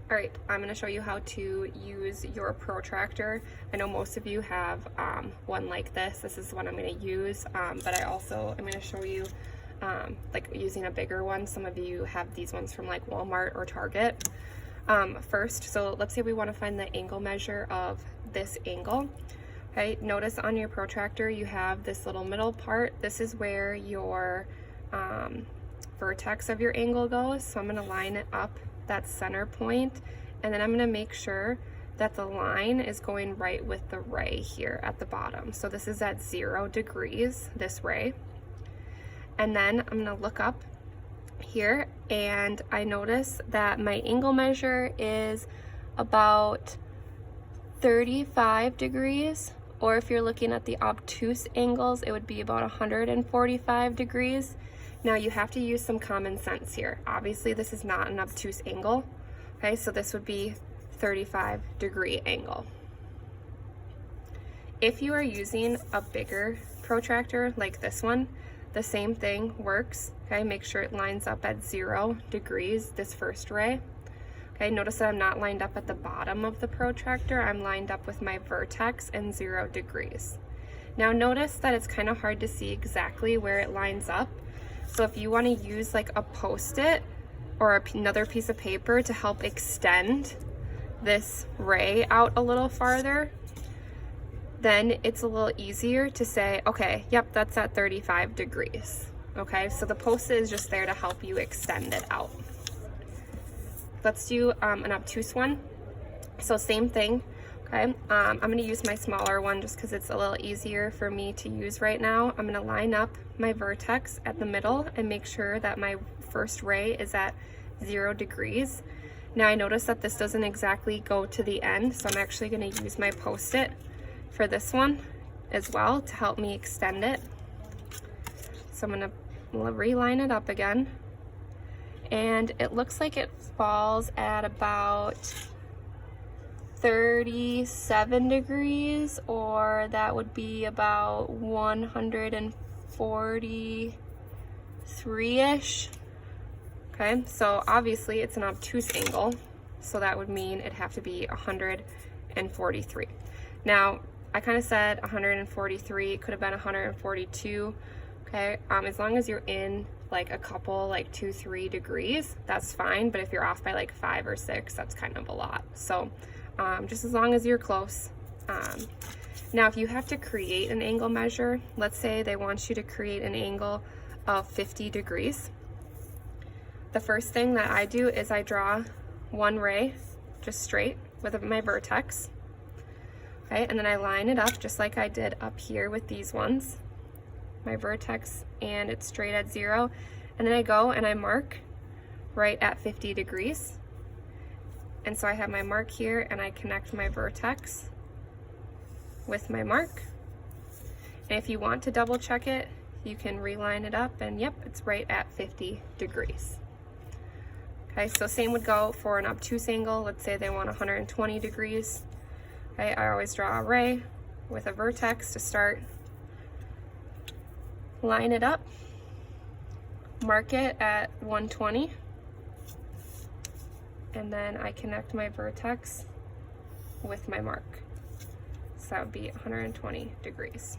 All right, I'm going to show you how to use your protractor. I know most of you have one like this. This is the one I'm going to use, but I also am going to show you like using a bigger one. Some of you have these ones from like Walmart or Target. First, so let's say we want to find the angle measure of this angle. Okay, notice on your protractor you have this little middle part. This is where your vertex of your angle goes. So I'm going to line it up that center point, and then I'm going to make sure that the line is going right with the ray here at the bottom. So this is at 0 degrees, this ray. And then I'm going to look up here, and I notice that my angle measure is about 35 degrees, or if you're looking at the obtuse angles, it would be about 145 degrees. Now you have to use some common sense here. Obviously this is not an obtuse angle, okay, so this would be 35-degree angle. If you are using a bigger protractor like this one, the same thing works, okay? Make sure it lines up at 0 degrees, this first ray. Okay, notice that I'm not lined up at the bottom of the protractor, I'm lined up with my vertex and 0 degrees. Now notice that it's kind of hard to see exactly where it lines up. So if you want to use like a Post-it or another piece of paper to help extend this ray out a little farther, then it's a little easier to say, okay, yep, that's at 35 degrees. Okay, so the Post-it is just there to help you extend it out. Let's do an obtuse one. So same thing. Okay, I'm going to use my smaller one just because it's a little easier for me to use right now. I'm going to line up my vertex at the middle and make sure that my first ray is at 0 degrees. Now I notice that this doesn't exactly go to the end, so I'm actually going to use my Post-it for this one as well to help me extend it. So I'm going to reline it up again, and it looks like it falls at about 37 degrees, or that would be about 143-ish. Okay, so obviously it's an obtuse angle, so that would mean it'd have to be 143. Now, I kind of said 143, it could have been 142. Okay, as long as you're in like a couple, like 2-3 degrees, that's fine, but if you're off by like 5 or 6, that's kind of a lot. So just as long as you're close. Now if you have to create an angle measure, let's say they want you to create an angle of 50 degrees. The first thing that I do is I draw one ray just straight with my vertex. Okay, and then I line it up just like I did up here with these ones. My vertex, and it's straight at 0. And then I go and I mark right at 50 degrees. And so I have my mark here, and I connect my vertex with my mark. And if you want to double check it, you can reline it up, and yep, it's right at 50 degrees. Okay, so same would go for an obtuse angle. Let's say they want 120 degrees. Okay, I always draw a ray with a vertex to start. Line it up, mark it at 120. And then I connect my vertex with my mark. So that would be 120 degrees.